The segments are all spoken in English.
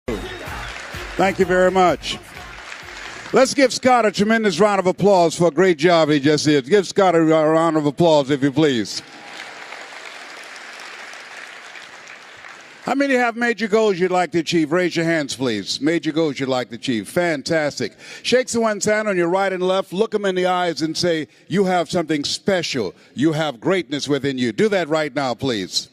Thank you very much. Let's give Scott a tremendous round of applause for a great job he just did. Give Scott a round of applause, if you please. How many have major goals you'd like to achieve? Raise your hands, please. Major goals you'd like to achieve. Fantastic. Shake someone's hand on your right and left. Look them in the eyes and say, you have something special. You have greatness within you. Do that right now, please.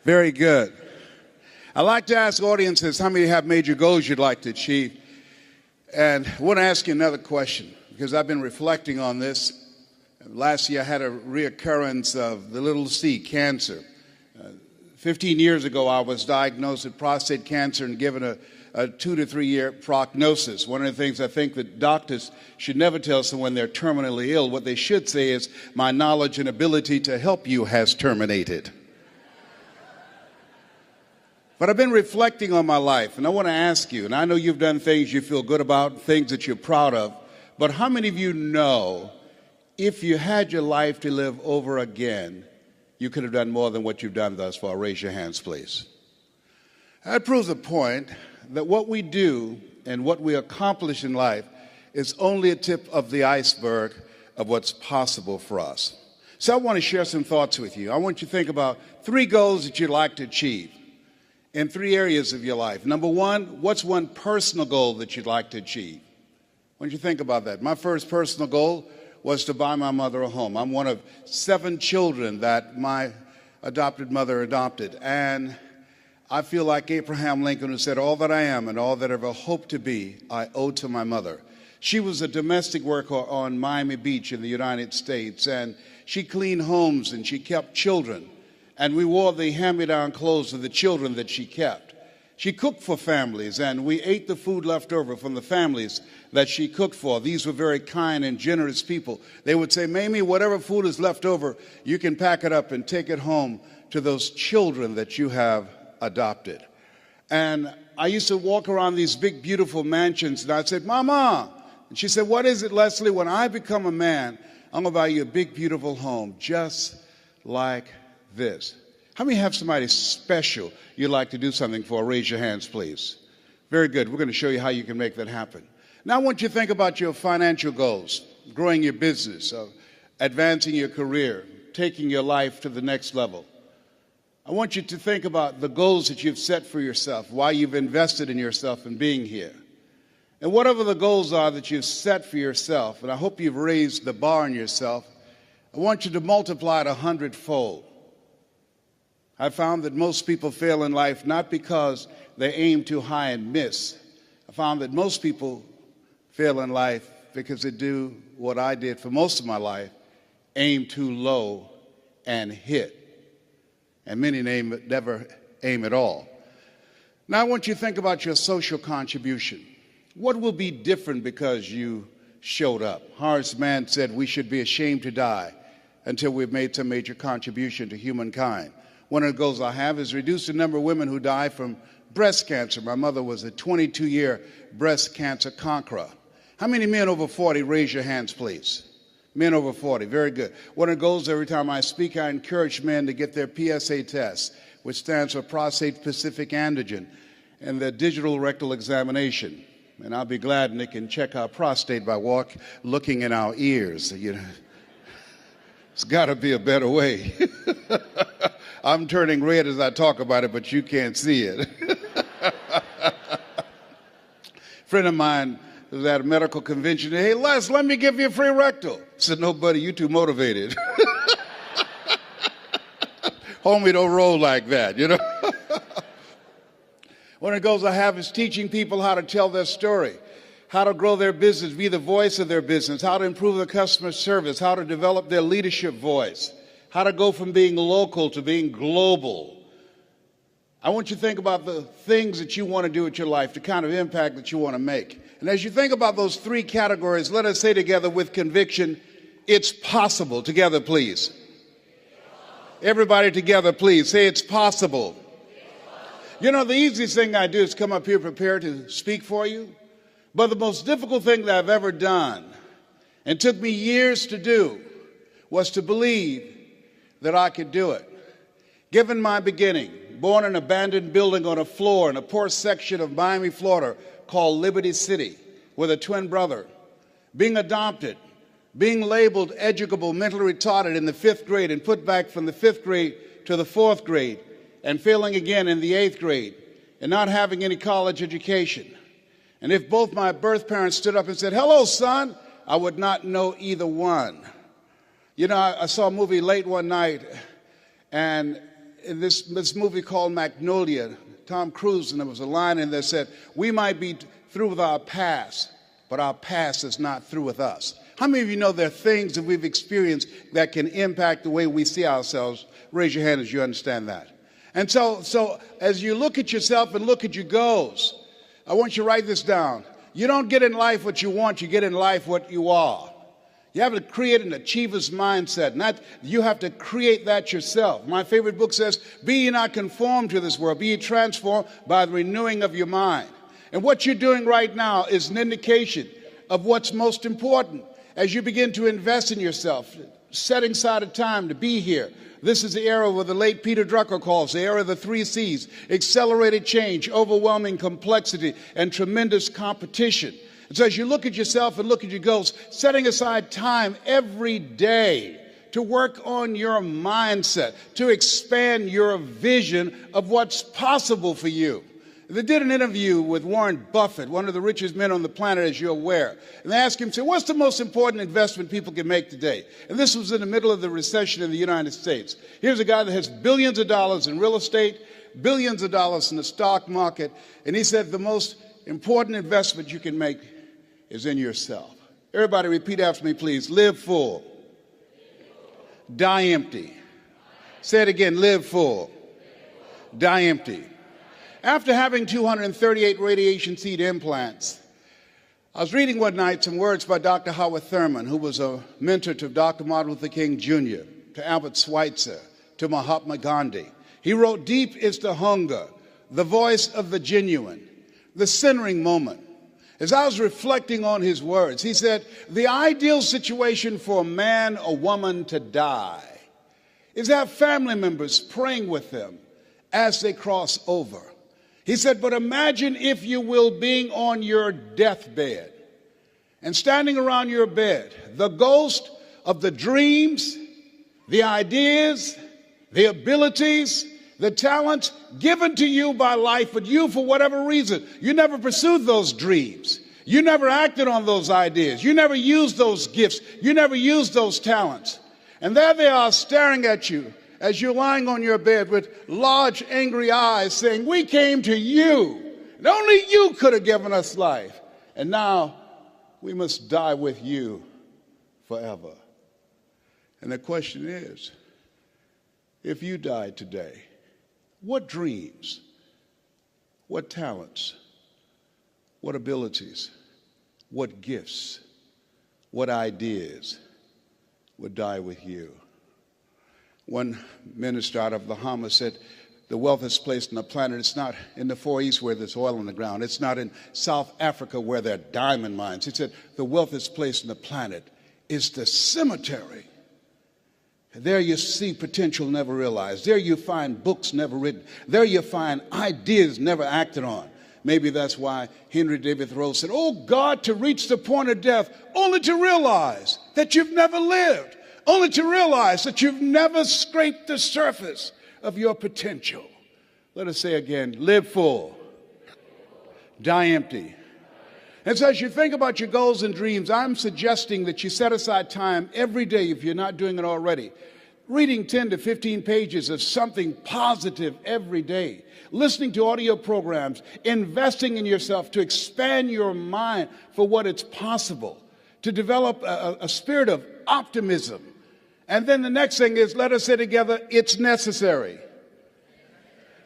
Very good. I like to ask audiences how many have major goals you'd like to achieve. And I want to ask you another question, because I've been reflecting on this. Last year I had a reoccurrence of the little c, cancer. 15 years ago I was diagnosed with prostate cancer and given a 2 to 3 year prognosis. One of the things I think that doctors should never tell someone they're terminally ill, what they should say is, my knowledge and ability to help you has terminated. But I've been reflecting on my life, and I want to ask you, and I know you've done things you feel good about, things that you're proud of, but how many of you know if you had your life to live over again, you could have done more than what you've done thus far? Raise your hands, please. That proves the point that what we do and what we accomplish in life is only a tip of the iceberg of what's possible for us. So I want to share some thoughts with you. I want you to think about 3 goals that you'd like to achieve in 3 areas of your life. Number 1, what's one personal goal that you'd like to achieve? Why don't you think about that? My first personal goal was to buy my mother a home. I'm one of 7 children that my adopted mother adopted. And I feel like Abraham Lincoln, who said, all that I am and all that I ever hope to be, I owe to my mother. She was a domestic worker on Miami Beach in the United States, and she cleaned homes and she kept children. And we wore the hand-me-down clothes of the children that she kept. She cooked for families, and we ate the food left over from the families that she cooked for. These were very kind and generous people. They would say, Mamie, whatever food is left over, you can pack it up and take it home to those children that you have adopted. And I used to walk around these big, beautiful mansions, and I'd say, Mama. And she said, what is it, Leslie? When I become a man, I'm going to buy you a big, beautiful home, just like this. How many have somebody special you'd like to do something for? Raise your hands, please. Very good. We're going to show you how you can make that happen. Now I want you to think about your financial goals, growing your business, advancing your career, taking your life to the next level. I want you to think about the goals that you've set for yourself, why you've invested in yourself and being here. And whatever the goals are that you've set for yourself, and I hope you've raised the bar on yourself, I want you to multiply it 100-fold. I found that most people fail in life not because they aim too high and miss. I found that most people fail in life because they do what I did for most of my life, aim too low and hit. And many never aim at all. Now I want you to think about your social contribution. What will be different because you showed up? Horace Mann said we should be ashamed to die until we've made some major contribution to humankind. One of the goals I have is reduce the number of women who die from breast cancer. My mother was a 22-year breast cancer conqueror. How many men over 40? Raise your hands, please. Men over 40. Very good. One of the goals every time I speak, I encourage men to get their PSA test, which stands for prostate-specific antigen, and their digital rectal examination. And I'll be glad and they can check our prostate by looking in our ears. You know, it's got to be a better way. I'm turning red as I talk about it, but you can't see it. A friend of mine was at a medical convention. Hey, Les, let me give you a free rectal. I said, no, buddy, you too motivated. Homie, don't roll like that, you know. One of the goals I have is teaching people how to tell their story, how to grow their business, be the voice of their business, how to improve the customer service, how to develop their leadership voice, how to go from being local to being global. I want you to think about the things that you want to do with your life, the kind of impact that you want to make. And as you think about those 3 categories, let us say together with conviction, it's possible. Together, please. Everybody together, please. Say it's possible. You know, the easiest thing I do is come up here prepared to speak for you. But the most difficult thing that I've ever done and took me years to do was to believe that I could do it. Given my beginning, born in an abandoned building on a floor in a poor section of Miami, Florida, called Liberty City, with a twin brother, being adopted, being labeled educable, mentally retarded in the 5th grade and put back from the 5th grade to the 4th grade, and failing again in the 8th grade, and not having any college education. And if both my birth parents stood up and said, "Hello, son," I would not know either one. You know, I saw a movie late one night, and in this movie called Magnolia, Tom Cruise, and there was a line in there that said, "We might be through with our past, but our past is not through with us." How many of you know there are things that we've experienced that can impact the way we see ourselves? Raise your hand as you understand that. And so as you look at yourself and look at your goals, I want you to write this down. You don't get in life what you want, you get in life what you are. You have to create an achiever's mindset. You have to create that yourself. My favorite book says, "Be ye not conformed to this world, be ye transformed by the renewing of your mind." And what you're doing right now is an indication of what's most important. As you begin to invest in yourself, setting aside a time to be here. This is the era what the late Peter Drucker calls the era of the 3 C's: accelerated change, overwhelming complexity, and tremendous competition. And so as you look at yourself and look at your goals, setting aside time every day to work on your mindset, to expand your vision of what's possible for you. They did an interview with Warren Buffett, one of the richest men on the planet, as you're aware. And they asked him, what's the most important investment people can make today? And this was in the middle of the recession in the United States. Here's a guy that has billions of dollars in real estate, billions of dollars in the stock market. And he said the most important investment you can make is in yourself. Everybody repeat after me, please. Live full. Die empty. Say it again. Live full. Die empty. After having 238 radiation seed implants, I was reading one night some words by Dr. Howard Thurman, who was a mentor to Dr. Martin Luther King Jr., to Albert Schweitzer, to Mahatma Gandhi. He wrote, "Deep is the hunger, the voice of the genuine, the centering moment." As I was reflecting on his words, he said, the ideal situation for a man or woman to die is to have family members praying with them as they cross over. He said, but imagine, if you will, being on your deathbed and standing around your bed, the ghost of the dreams, the ideas, the abilities, the talents given to you by life, but you, for whatever reason, you never pursued those dreams. You never acted on those ideas. You never used those gifts. You never used those talents. And there they are staring at you as you're lying on your bed with large, angry eyes saying, we came to you, and only you could have given us life. And now we must die with you forever. And the question is, if you died today, what dreams, what talents, what abilities, what gifts, what ideas would die with you? One minister out of Bahamas said, the wealthiest place on the planet, it's not in the Far East where there's oil on the ground. It's not in South Africa where there are diamond mines. He said, the wealthiest place on the planet is the cemetery. There you see potential never realized. There you find books never written. There you find ideas never acted on. Maybe that's why Henry David Thoreau said, oh God, to reach the point of death, only to realize that you've never lived. Only to realize that you've never scraped the surface of your potential. Let us say again, live full, die empty. And so as you think about your goals and dreams, I'm suggesting that you set aside time every day, if you're not doing it already, reading 10 to 15 pages of something positive every day, listening to audio programs, investing in yourself to expand your mind for what is possible, to develop a spirit of optimism. And then the next thing is, let us say together, it's necessary.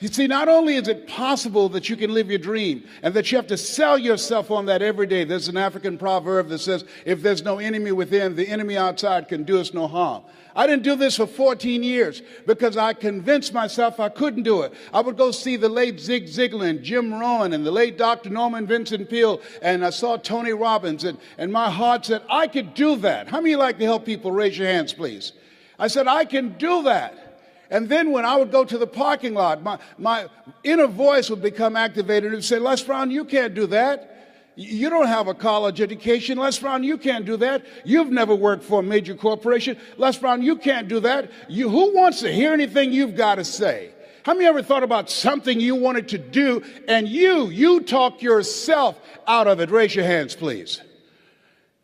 You see, not only is it possible that you can live your dream and that you have to sell yourself on that every day. There's an African proverb that says, if there's no enemy within, the enemy outside can do us no harm. I didn't do this for 14 years because I convinced myself I couldn't do it. I would go see the late Zig Ziglar and Jim Rohn and the late Dr. Norman Vincent Peale, and I saw Tony Robbins, and my heart said, I could do that. How many of you like to help people? Raise your hands, please. I said, I can do that. And then when I would go to the parking lot, my inner voice would become activated and say, Les Brown, you can't do that. You don't have a college education. Les Brown, you can't do that. You've never worked for a major corporation. Les Brown, you can't do that. Who wants to hear anything you've got to say? How many ever thought about something you wanted to do and you talk yourself out of it? Raise your hands, please.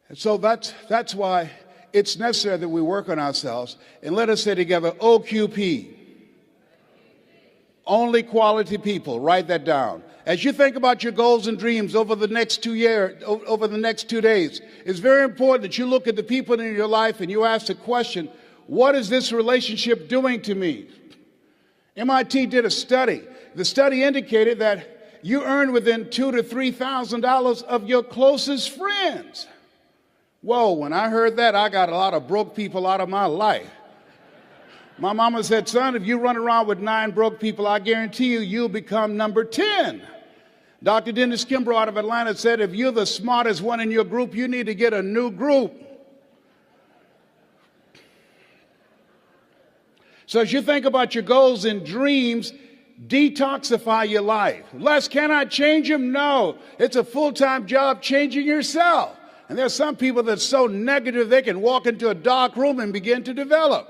And so that's why it's necessary that we work on ourselves. And let us say together, OQP. Only quality people. Write that down. As you think about your goals and dreams over the next 2 years, over the next 2 days, it's very important that you look at the people in your life and you ask the question, what is this relationship doing to me? MIT did a study. The study indicated that you earn within $2,000 to $3,000 of your closest friends. Whoa, when I heard that, I got a lot of broke people out of my life. My mama said, son, if you run around with 9 broke people, I guarantee you'll become number 10. Dr. Dennis Kimbrough out of Atlanta said, if you're the smartest one in your group, you need to get a new group. So as you think about your goals and dreams, detoxify your life. Les, can I change them? No. It's a full-time job changing yourself. And there's some people that's so negative they can walk into a dark room and begin to develop.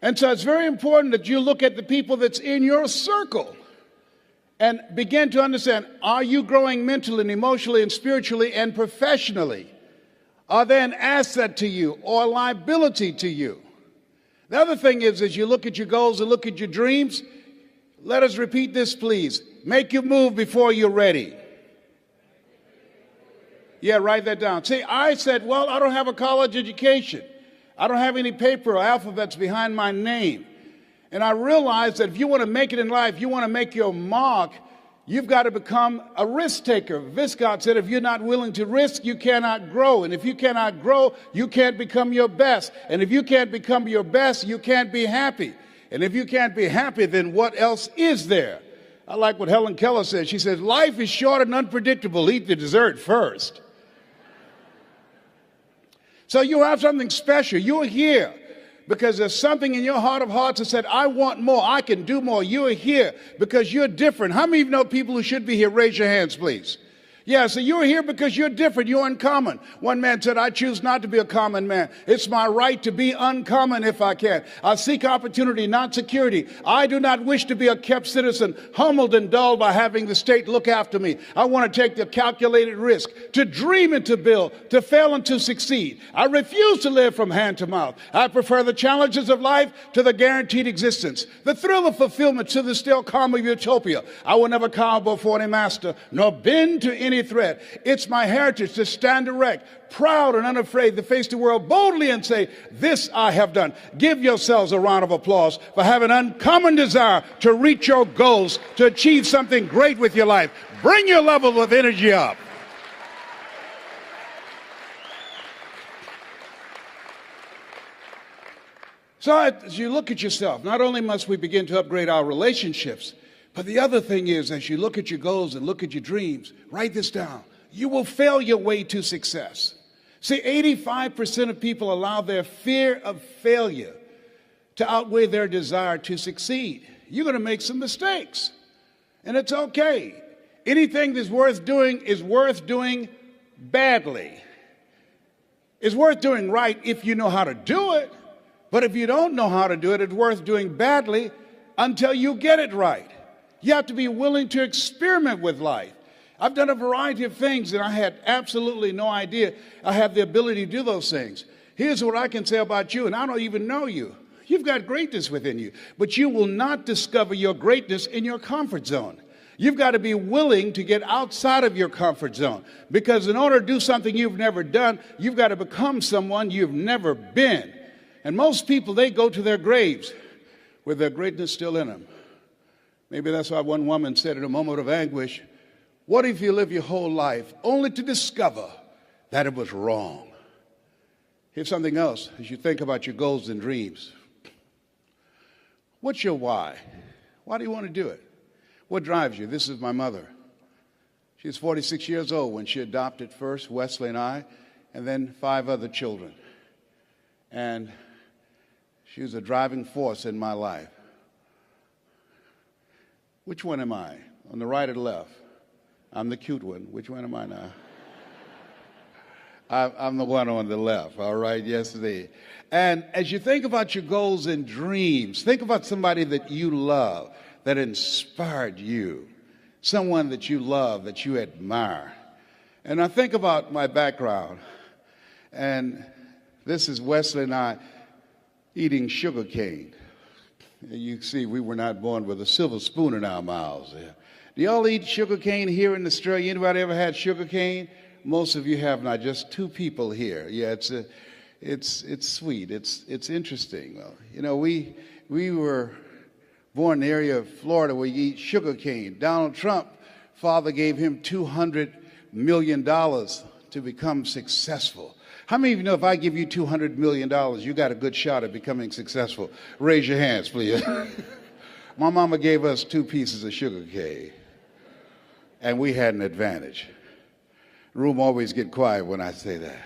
And so it's very important that you look at the people that's in your circle and begin to understand, are you growing mentally and emotionally and spiritually and professionally? Are they an asset to you or a liability to you? The other thing is, as you look at your goals and look at your dreams, let us repeat this, please. Make your move before you're ready. Yeah, write that down. See, I said, well, I don't have a college education. I don't have any paper or alphabets behind my name. And I realized that if you want to make it in life, you want to make your mark, you've got to become a risk taker. Viscott said, if you're not willing to risk, you cannot grow. And if you cannot grow, you can't become your best. And if you can't become your best, you can't be happy. And if you can't be happy, then what else is there? I like what Helen Keller said. She says, life is short and unpredictable. Eat the dessert first. So you have something special. You're here because there's something in your heart of hearts that said, I want more. I can do more. You're here because you're different. How many of you know people who should be here? Raise your hands, please. Yeah, so you're here because you're different. You're uncommon. One man said, I choose not to be a common man. It's my right to be uncommon if I can. I seek opportunity, not security. I do not wish to be a kept citizen, humbled and dulled by having the state look after me. I want to take the calculated risk, to dream and to build, to fail and to succeed. I refuse to live from hand to mouth. I prefer the challenges of life to the guaranteed existence, the thrill of fulfillment to the still calm of utopia. I will never cower before any master, nor bend to any threat. It's my heritage to stand erect, proud and unafraid, to face the world boldly and say, this I have done. Give yourselves a round of applause for having an uncommon desire to reach your goals, to achieve something great with your life. Bring your level of energy up. So as you look at yourself, not only must we begin to upgrade our relationships, but the other thing is, as you look at your goals and look at your dreams, write this down. You will fail your way to success. See, 85% of people allow their fear of failure to outweigh their desire to succeed. You're going to make some mistakes, and it's okay. Anything that's worth doing is worth doing badly. It's worth doing right if you know how to do it, but if you don't know how to do it, it's worth doing badly until you get it right. You have to be willing to experiment with life. I've done a variety of things, and I had absolutely no idea I have the ability to do those things. Here's what I can say about you, and I don't even know you. You've got greatness within you, but you will not discover your greatness in your comfort zone. You've got to be willing to get outside of your comfort zone, because in order to do something you've never done, you've got to become someone you've never been. And most people, they go to their graves with their greatness still in them. Maybe that's why one woman said in a moment of anguish, "What if you live your whole life only to discover that it was wrong?" Here's something else as you think about your goals and dreams. What's your why? Why do you want to do it? What drives you? This is my mother. She was 46 years old when she adopted first Wesley and I, and then 5 other children. And she was a driving force in my life. Which one am I? On the right or the left? I'm the cute one. Which one am I now? I'm the one on the left, all right? Yes, indeed. And as you think about your goals and dreams, think about somebody that you love, that inspired you, someone that you love, that you admire. And I think about my background, and this is Wesley and I eating sugar cane. You see, we were not born with a silver spoon in our mouths. Do y'all eat sugar cane here in Australia? Anybody ever had sugar cane? Most of you have not. Just 2 people here. Yeah, it's sweet. It's interesting. Well, you know, we were born in the area of Florida where you eat sugar cane. Donald Trump, father gave him $200 million to become successful. How many of you know if I give you $200 million, you got a good shot at becoming successful? Raise your hands, please. My mama gave us 2 pieces of sugar cane, and we had an advantage. The room always get quiet when I say that.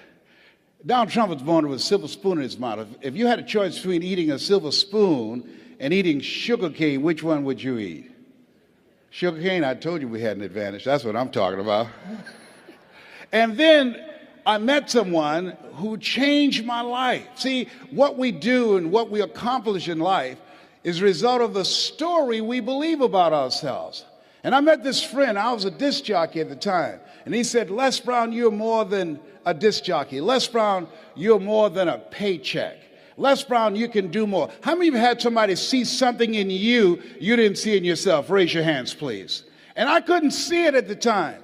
Donald Trump was born with a silver spoon in his mouth. If you had a choice between eating a silver spoon and eating sugar cane, which one would you eat? Sugar cane? I told you we had an advantage. That's what I'm talking about. And then I met someone who changed my life. See, what we do and what we accomplish in life is a result of the story we believe about ourselves. And I met this friend. I was a disc jockey at the time. And he said, "Les Brown, you're more than a disc jockey. Les Brown, you're more than a paycheck. Les Brown, you can do more." How many of you had somebody see something in you didn't see in yourself? Raise your hands, please. And I couldn't see it at the time.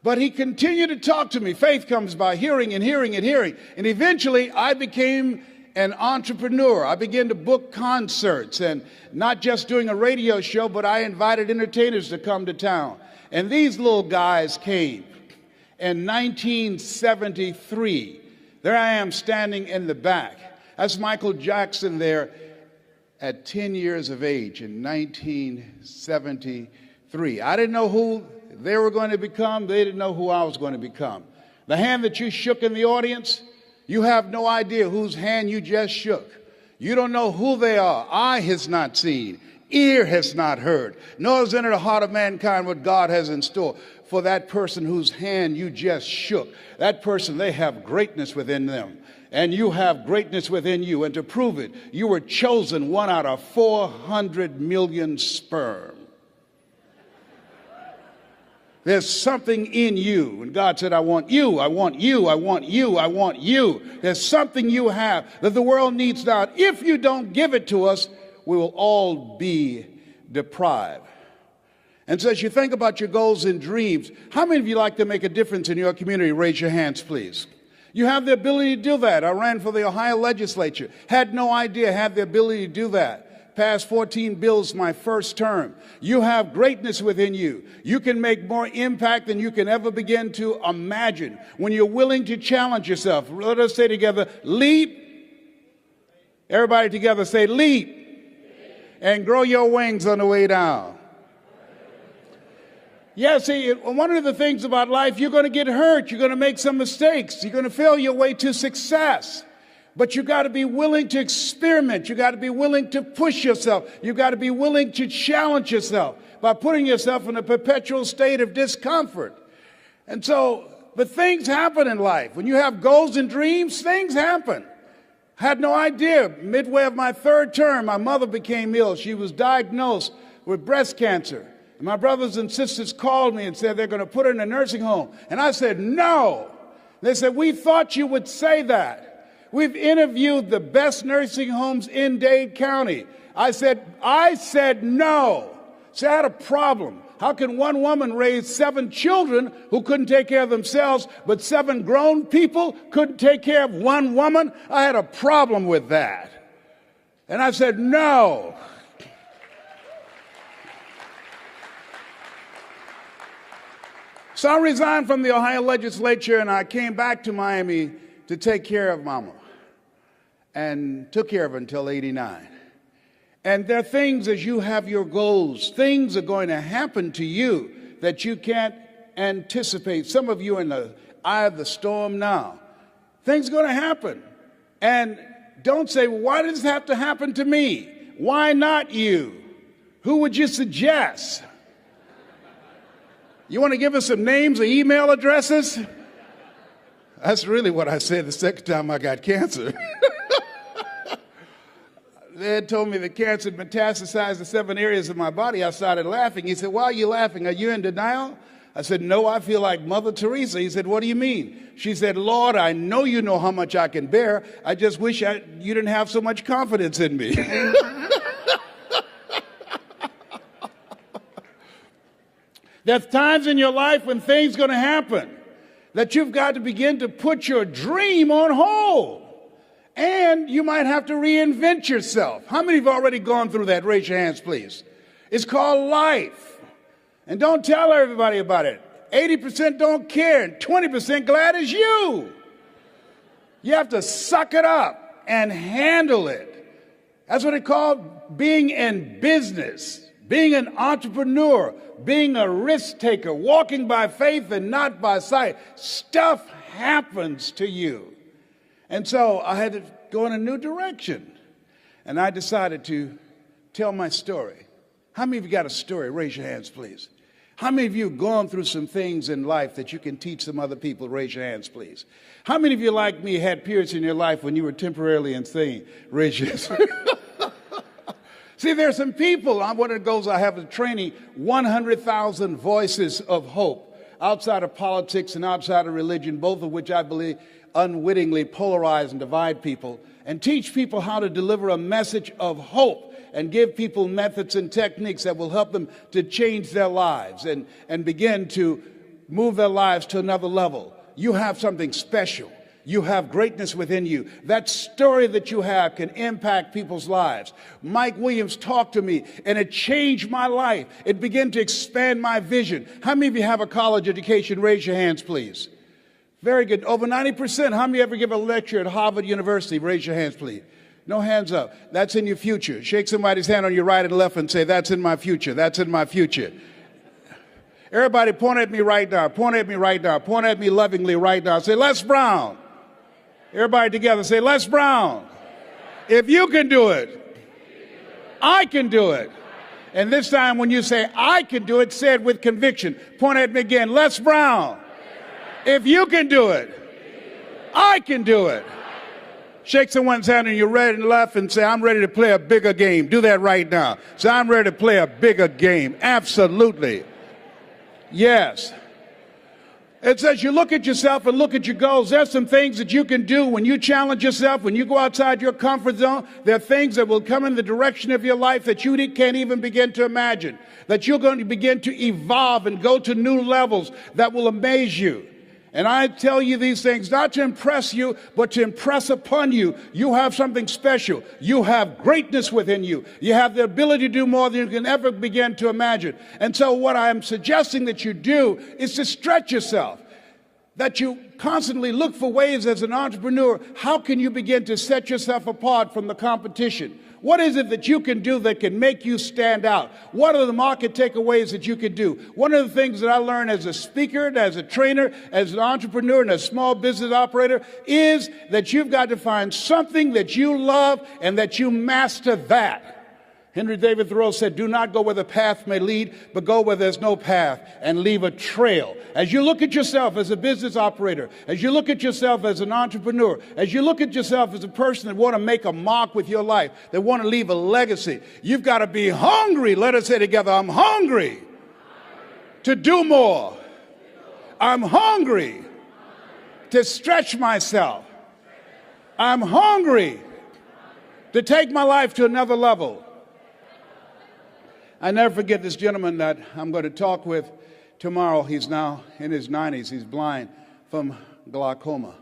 But he continued to talk to me. Faith comes by hearing and hearing and hearing. And eventually I became an entrepreneur. I began to book concerts, and not just doing a radio show, but I invited entertainers to come to town. And these little guys came. In 1973, there I am standing in the back. That's Michael Jackson there at 10 years of age in 1973. I didn't know who they were going to become. They didn't know who I was going to become. The hand that you shook in the audience, you have no idea whose hand you just shook. You don't know who they are. Eye has not seen, ear has not heard, nor has entered the heart of mankind what God has in store for that person whose hand you just shook. That person, they have greatness within them. And you have greatness within you. And to prove it, you were chosen 1 out of 400 million sperm. There's something in you. And God said, "I want you, I want you, I want you, I want you." There's something you have that the world needs now. If you don't give it to us, we will all be deprived. And so as you think about your goals and dreams, how many of you like to make a difference in your community? Raise your hands, please. You have the ability to do that. I ran for the Ohio legislature. Had no idea, had the ability to do that. Passed 14 bills my first term. You have greatness within you. You can make more impact than you can ever begin to imagine when you're willing to challenge yourself. Let us say together, leap. Everybody together say leap. And grow your wings on the way down. Yeah, see, one of the things about life, you're going to get hurt. You're going to make some mistakes. You're going to fail your way to success. But you got to be willing to experiment. You got to be willing to push yourself. You got to be willing to challenge yourself by putting yourself in a perpetual state of discomfort. And so, but things happen in life. When you have goals and dreams, things happen. I had no idea. Midway of my third term, my mother became ill. She was diagnosed with breast cancer. And my brothers and sisters called me and said they're going to put her in a nursing home. And I said, no. They said, we thought you would say that. We've interviewed the best nursing homes in Dade County. I said no. See, I had a problem. How can one woman raise 7 children who couldn't take care of themselves, but 7 grown people couldn't take care of one woman? I had a problem with that. And I said, no. So I resigned from the Ohio legislature and I came back to Miami to take care of Mama, and took care of her until 89. And there are things, as you have your goals, things are going to happen to you that you can't anticipate. Some of you are in the eye of the storm now. Things are going to happen. And don't say, well, why does this have to happen to me? Why not you? Who would you suggest? You want to give us some names or email addresses? That's really what I said the second time I got cancer. They had told me the cancer had metastasized to 7 areas of my body. I started laughing. He said, why are you laughing? Are you in denial? I said, no, I feel like Mother Teresa. He said, what do you mean? She said, Lord, I know you know how much I can bear. I just wish you didn't have so much confidence in me. There's times in your life when things are going to happen that you've got to begin to put your dream on hold. And you might have to reinvent yourself. How many have already gone through that? Raise your hands, please. It's called life. And don't tell everybody about it. 80% don't care, and 20% glad it's you. You have to suck it up and handle it. That's what it's called being in business, being an entrepreneur, being a risk taker, walking by faith and not by sight. Stuff happens to you. And so I had to go in a new direction. And I decided to tell my story. How many of you got a story? Raise your hands, please. How many of you have gone through some things in life that you can teach some other people? Raise your hands, please. How many of you, like me, had periods in your life when you were temporarily insane? Raise your hands. See, there are some people, one of the goals I have is training 100,000 voices of hope outside of politics and outside of religion, both of which I believe unwittingly polarize and divide people, and teach people how to deliver a message of hope and give people methods and techniques that will help them to change their lives and begin to move their lives to another level. You have something special. You have greatness within you. That story that you have can impact people's lives. Mike Williams talked to me, and it changed my life. It began to expand my vision. How many of you have a college education? Raise your hands, please. Very good. Over 90%. How many ever give a lecture at Harvard University? Raise your hands, please. No hands up. That's in your future. Shake somebody's hand on your right and left and say, that's in my future. That's in my future. Everybody point at me right now. Point at me right now. Point at me lovingly right now. Say, Les Brown. Everybody together say, Les Brown. If you can do it, I can do it. And this time when you say, I can do it, say it with conviction. Point at me again. Les Brown. If you can do it, I can do it. Shake someone's hand on your right and left and say, I'm ready to play a bigger game. Do that right now. Say, I'm ready to play a bigger game. Absolutely. Yes. It says you look at yourself and look at your goals. There's some things that you can do when you challenge yourself, when you go outside your comfort zone. There are things that will come in the direction of your life that you can't even begin to imagine, that you're going to begin to evolve and go to new levels that will amaze you. And I tell you these things not to impress you, but to impress upon you. You have something special. You have greatness within you. You have the ability to do more than you can ever begin to imagine. And so what I'm suggesting that you do is to stretch yourself, that you constantly look for ways as an entrepreneur. How can you begin to set yourself apart from the competition? What is it that you can do that can make you stand out? What are the market takeaways that you can do? One of the things that I learned as a speaker, as a trainer, as an entrepreneur, and a small business operator is that you've got to find something that you love and that you master that. Henry David Thoreau said, do not go where the path may lead, but go where there's no path and leave a trail. As you look at yourself as a business operator, as you look at yourself as an entrepreneur, as you look at yourself as a person that want to make a mark with your life, that want to leave a legacy, you've got to be hungry. Let us say together, I'm hungry to do more. I'm hungry to stretch myself. I'm hungry to take my life to another level. I never forget this gentleman that I'm going to talk with tomorrow. He's now in his 90s. He's blind from glaucoma.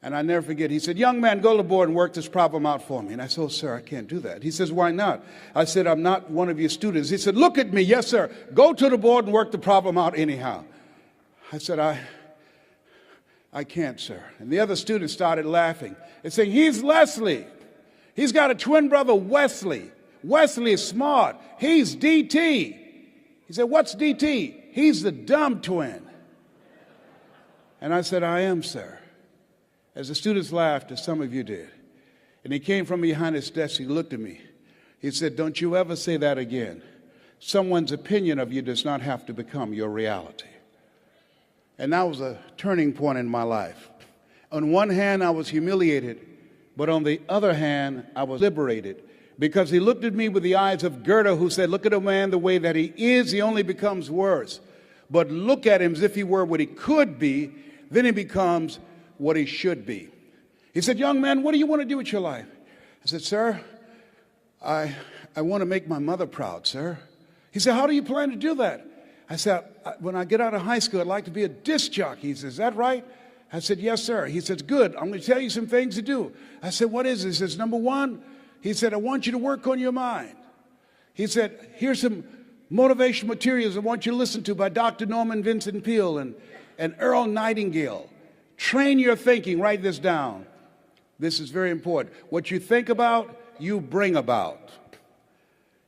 And I never forget, he said, young man, go to the board and work this problem out for me. And I said, oh, sir, I can't do that. He says, why not? I said, I'm not one of your students. He said, look at me. Yes, sir. Go to the board and work the problem out anyhow. I said, I can't, sir. And the other students started laughing and saying, he's Leslie. He's got a twin brother, Wesley. Wesley is smart. He's DT. He said, what's DT? He's the dumb twin. And I said, I am, sir. As the students laughed, as some of you did. And he came from behind his desk. He looked at me. He said, don't you ever say that again. Someone's opinion of you does not have to become your reality. And that was a turning point in my life. On one hand, I was humiliated, but on the other hand, I was liberated. Because he looked at me with the eyes of Goethe, who said, look at a man the way that he is, he only becomes worse. But look at him as if he were what he could be, then he becomes what he should be. He said, young man, what do you want to do with your life? I said, sir, I want to make my mother proud, sir. He said, how do you plan to do that? I said, when I get out of high school, I'd like to be a disc jockey. He says, is that right? I said, yes, sir. He says, good. I'm going to tell you some things to do. I said, what is it? He says, number one, he said, I want you to work on your mind. He said, here's some motivational materials I want you to listen to by Dr. Norman Vincent Peale and Earl Nightingale. Train your thinking. Write this down. This is very important. What you think about, you bring about.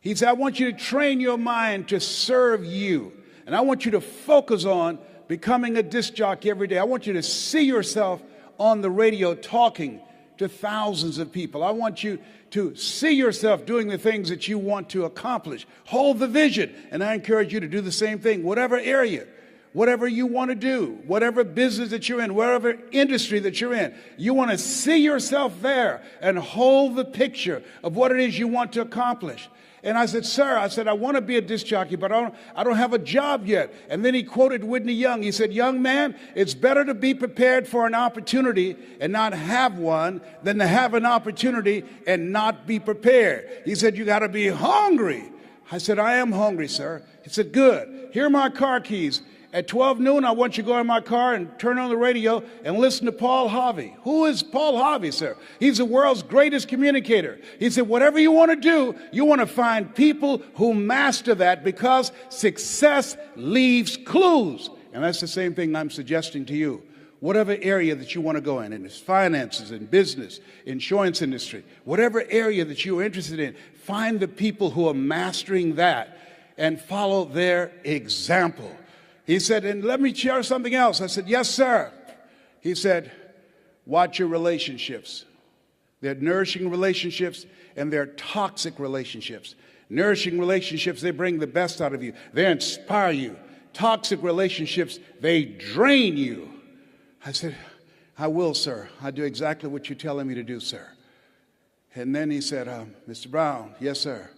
He said, I want you to train your mind to serve you. And I want you to focus on becoming a disc jockey every day. I want you to see yourself on the radio talking to thousands of people. I want you to see yourself doing the things that you want to accomplish. Hold the vision. And I encourage you to do the same thing, whatever area, whatever you want to do, whatever business that you're in, whatever industry that you're in. You want to see yourself there and hold the picture of what it is you want to accomplish. And I said, sir, I want to be a disc jockey, but I don't have a job yet. And then he quoted Whitney Young. He said, young man, it's better to be prepared for an opportunity and not have one than to have an opportunity and not be prepared. He said, you got to be hungry. I said, I am hungry, sir. He said, good. Here are my car keys. At 12 noon, I want you to go in my car and turn on the radio and listen to Paul Harvey. Who is Paul Harvey, sir? He's the world's greatest communicator. He said, whatever you want to do, you want to find people who master that because success leaves clues. And that's the same thing I'm suggesting to you. Whatever area that you want to go in it's finances, in business, insurance industry, whatever area that you're interested in, find the people who are mastering that and follow their example. He said, and let me share something else. I said, yes, sir. He said, watch your relationships. They're nourishing relationships and they're toxic relationships. Nourishing relationships, they bring the best out of you. They inspire you. Toxic relationships, they drain you. I said, I will, sir. I do exactly what you're telling me to do, sir. And then he said, Mr. Brown, yes, sir.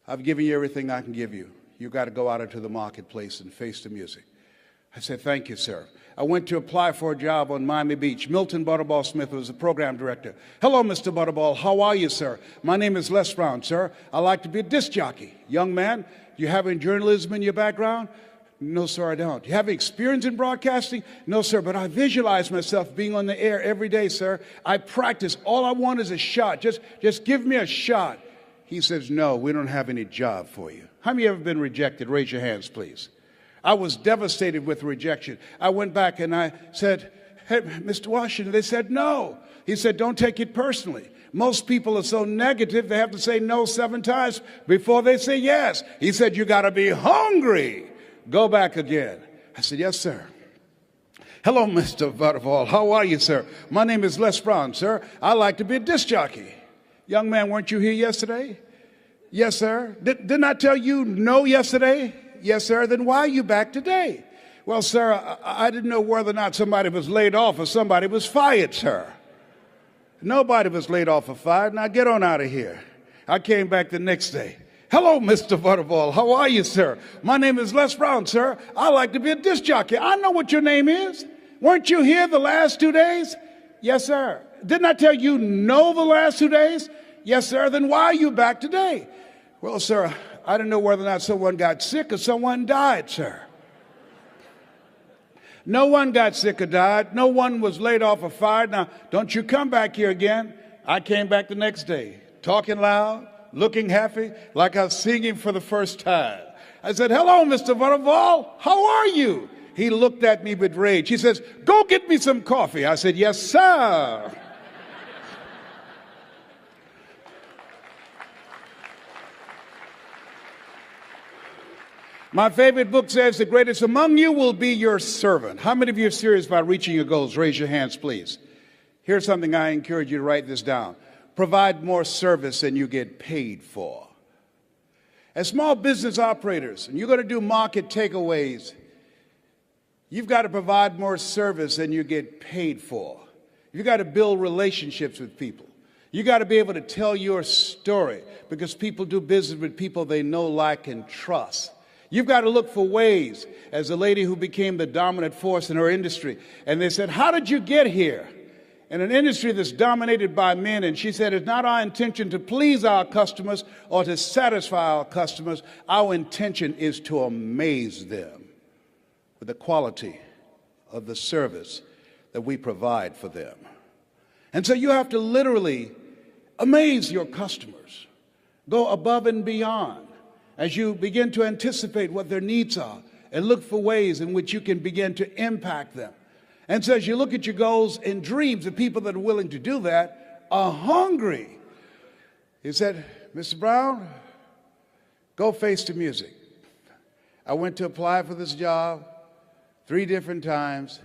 I've given you everything I can give you. You got to go out into the marketplace and face the music. I said, thank you, sir. I went to apply for a job on Miami Beach. Milton Butterball Smith was the program director. Hello, Mr. Butterball. How are you, sir? My name is Les Brown, sir. I like to be a disc jockey. Young man, do you have any journalism in your background? No, sir, I don't. Do you have experience in broadcasting? No, sir, but I visualize myself being on the air every day, sir. I practice. All I want is a shot. Just give me a shot. He says, no, we don't have any job for you. How many have ever been rejected? Raise your hands, please. I was devastated with rejection. I went back and I said, hey, Mr. Washington, they said no. He said, don't take it personally. Most people are so negative, they have to say no 7 times before they say yes. He said, you got to be hungry. Go back again. I said, yes, sir. Hello, Mr. Butterball. How are you, sir? My name is Les Brown, sir. I like to be a disc jockey. Young man, weren't you here yesterday? Yes, sir. Didn't I tell you no yesterday? Yes, sir. Then why are you back today? Well, sir, I didn't know whether or not somebody was laid off or somebody was fired, sir. Nobody was laid off or fired. Now get on out of here. I came back the next day. Hello, Mr. Butterball. How are you, sir? My name is Les Brown, sir. I like to be a disc jockey. I know what your name is. Weren't you here the last 2 days? Yes, sir. Didn't I tell you no the last 2 days? Yes, sir. Then why are you back today? Well, sir, I didn't know whether or not someone got sick or someone died, sir. No one got sick or died. No one was laid off or fired. Now, don't you come back here again. I came back the next day, talking loud, looking happy, like I was singing for the first time. I said, hello, Mr. Butterfall. How are you? He looked at me with rage. He says, go get me some coffee. I said, yes, sir. My favorite book says the greatest among you will be your servant. How many of you are serious about reaching your goals? Raise your hands, please. Here's something I encourage you to write this down. Provide more service than you get paid for. As small business operators, and you're going to do market takeaways, you've got to provide more service than you get paid for. You've got to build relationships with people. You've got to be able to tell your story because people do business with people they know, like, and trust. You've got to look for ways, as a lady who became the dominant force in her industry, and they said, how did you get here? In an industry that's dominated by men, and she said, it's not our intention to please our customers or to satisfy our customers. Our intention is to amaze them with the quality of the service that we provide for them. And so you have to literally amaze your customers, go above and beyond as you begin to anticipate what their needs are and look for ways in which you can begin to impact them. And so as you look at your goals and dreams, the people that are willing to do that are hungry. He said, Mr. Brown, go face the music. I went to apply for this job 3 different times.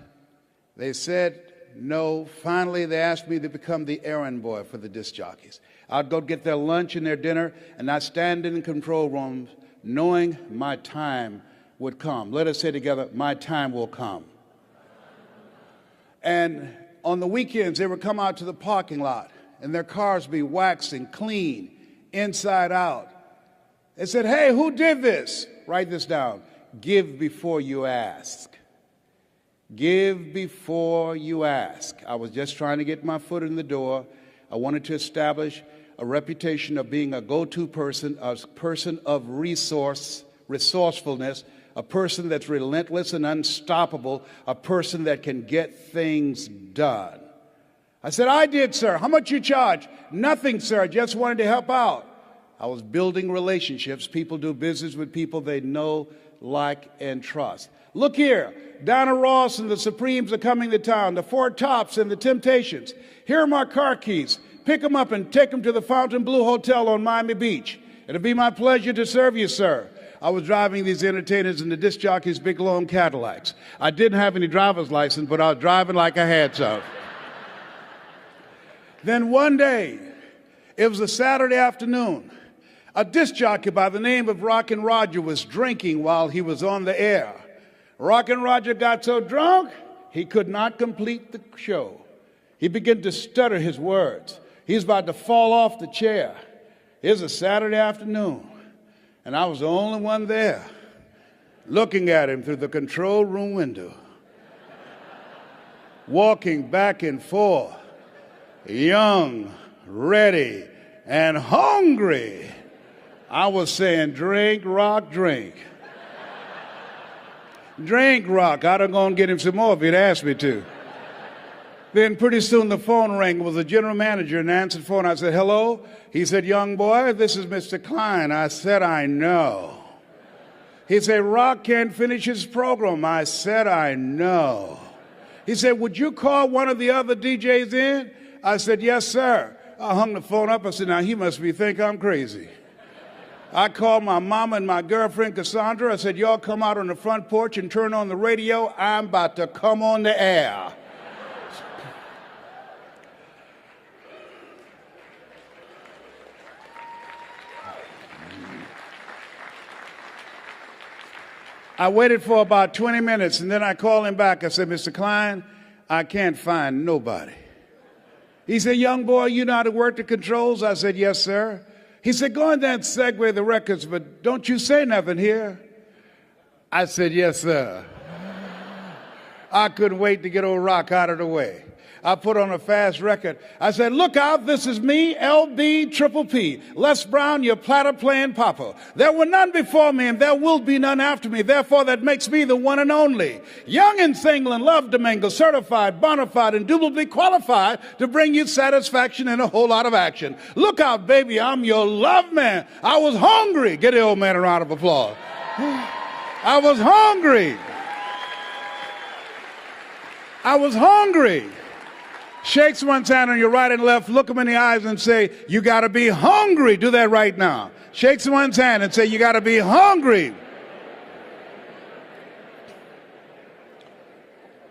They said no. Finally, they asked me to become the errand boy for the disc jockeys. I'd go get their lunch and their dinner, and I'd stand in the control room knowing my time would come. Let us say together, my time will come. And on the weekends, they would come out to the parking lot, and their cars be waxed and clean, inside out. They said, hey, who did this? Write this down. Give before you ask. Give before you ask. I was just trying to get my foot in the door. I wanted to establish a reputation of being a go-to person, a person of resourcefulness, a person that's relentless and unstoppable, a person that can get things done. I said, I did, sir. How much you charge? Nothing, sir. I just wanted to help out. I was building relationships. People do business with people they know, like, and trust. Look here. Donna Ross and the Supremes are coming to town. The Four Tops and the Temptations. Here are my car keys. Pick them up and take them to the Fontainebleau Hotel on Miami Beach. It'll be my pleasure to serve you, sir. I was driving these entertainers in the disc jockeys' big, long Cadillacs. I didn't have any driver's license, but I was driving like I had some. Then one day, it was a Saturday afternoon, a disc jockey by the name of Rockin' Roger was drinking while he was on the air. Rockin' Roger got so drunk, he could not complete the show. He began to stutter his words. He was about to fall off the chair. It was a Saturday afternoon, and I was the only one there looking at him through the control room window, walking back and forth, young, ready, and hungry. I was saying, drink, rock, drink. Drink, rock. I'd have gone get him some more if he'd asked me to. Then pretty soon the phone rang. It was the general manager and answered the phone. I said, hello? He said, young boy, this is Mr. Klein. I said, I know. He said, Rock can't finish his program. I said, I know. He said, would you call one of the other DJs in? I said, yes, sir. I hung the phone up. I said, now he must think I'm crazy. I called my mama and my girlfriend, Cassandra. I said, y'all come out on the front porch and turn on the radio. I'm about to come on the air. I waited for about 20 minutes, and then I called him back. I said, Mr. Klein, I can't find nobody. He said, young boy, you know how to work the controls? I said, yes, sir. He said, go in there and segue the records, but don't you say nothing here. I said, yes, sir. I couldn't wait to get old Rock out of the way. I put on a fast record. I said, look out, this is me, LB Triple P, Les Brown, your platter playing papa. There were none before me and there will be none after me. Therefore, that makes me the one and only. Young and single and love to mingle, certified, bona fide, indubitably qualified to bring you satisfaction and a whole lot of action. Look out, baby, I'm your love man. I was hungry. Get the old man a round of applause. I was hungry. I was hungry. Shake someone's hand on your right and left, look them in the eyes and say, you got to be hungry. Do that right now. Shake someone's hand and say, you got to be hungry.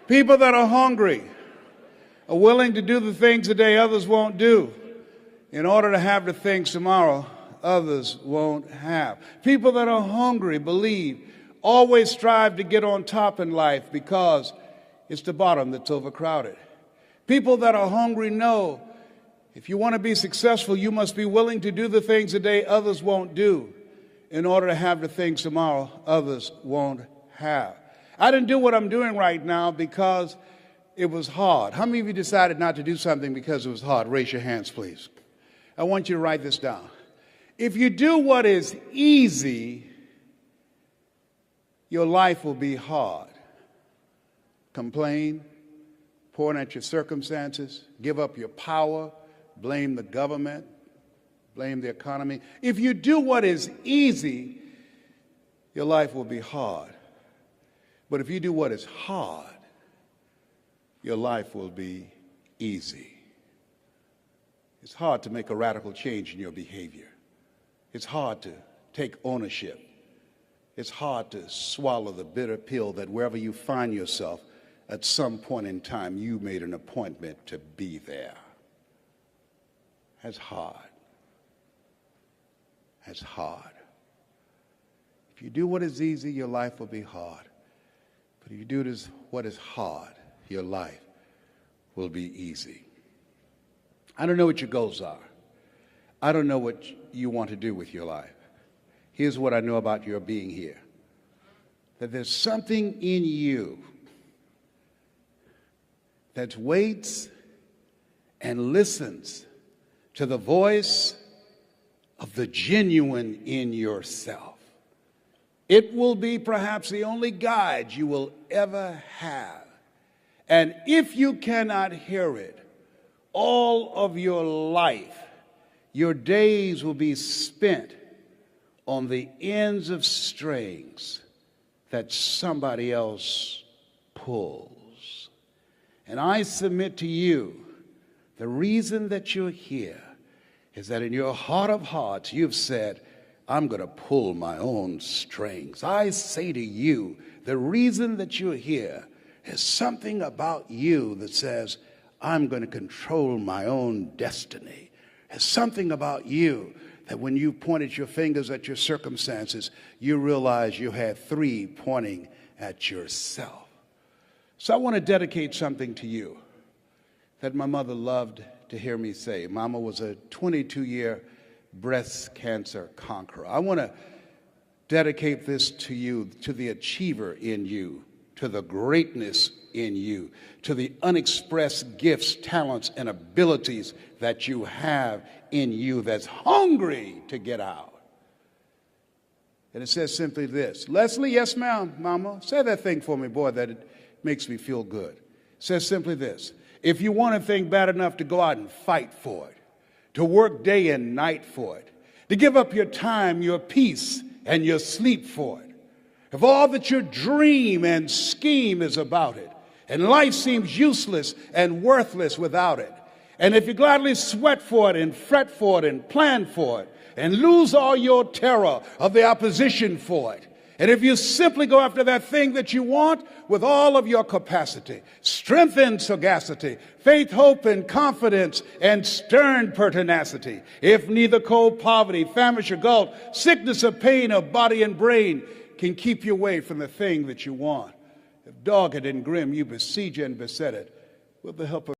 People that are hungry are willing to do the things today others won't do in order to have the things tomorrow others won't have. People that are hungry believe, always strive to get on top in life because it's the bottom that's overcrowded. People that are hungry know if you want to be successful, you must be willing to do the things today others won't do in order to have the things tomorrow others won't have. I didn't do what I'm doing right now because it was hard. How many of you decided not to do something because it was hard? Raise your hands, please. I want you to write this down. If you do what is easy, your life will be hard. Complain, point at your circumstances, give up your power, blame the government, blame the economy. If you do what is easy, your life will be hard. But if you do what is hard, your life will be easy. It's hard to make a radical change in your behavior. It's hard to take ownership. It's hard to swallow the bitter pill that wherever you find yourself, at some point in time, you made an appointment to be there. That's hard. That's hard. If you do what is easy, your life will be hard. But if you do what is hard, your life will be easy. I don't know what your goals are. I don't know what you want to do with your life. Here's what I know about your being here. That there's something in you that waits and listens to the voice of the genuine in yourself. It will be perhaps the only guide you will ever have. And if you cannot hear it, all of your life, your days will be spent on the ends of strings that somebody else pulls. And I submit to you, the reason that you're here is that in your heart of hearts, you've said, I'm going to pull my own strings. I say to you, the reason that you're here is something about you that says, I'm going to control my own destiny. There's something about you that when you pointed your fingers at your circumstances, you realize you had three pointing at yourself. So I want to dedicate something to you that my mother loved to hear me say. Mama was a 22-year breast cancer conqueror. I want to dedicate this to you, to the achiever in you, to the greatness in you, to the unexpressed gifts, talents, and abilities that you have in you that's hungry to get out. And it says simply this. Leslie, yes, ma'am, Mama. Say that thing for me, boy, that it makes me feel good. It says simply this. If you want a thing bad enough to go out and fight for it, to work day and night for it, to give up your time, your peace, and your sleep for it, if all that your dream and scheme is about it, and life seems useless and worthless without it, and if you gladly sweat for it and fret for it and plan for it, and lose all your terror of the opposition for it, and if you simply go after that thing that you want with all of your capacity, strength and sagacity, faith, hope, and confidence, and stern pertinacity, if neither cold poverty, famish or gulf, sickness or pain of body and brain can keep you away from the thing that you want, if dogged and grim you besiege and beset it with the help of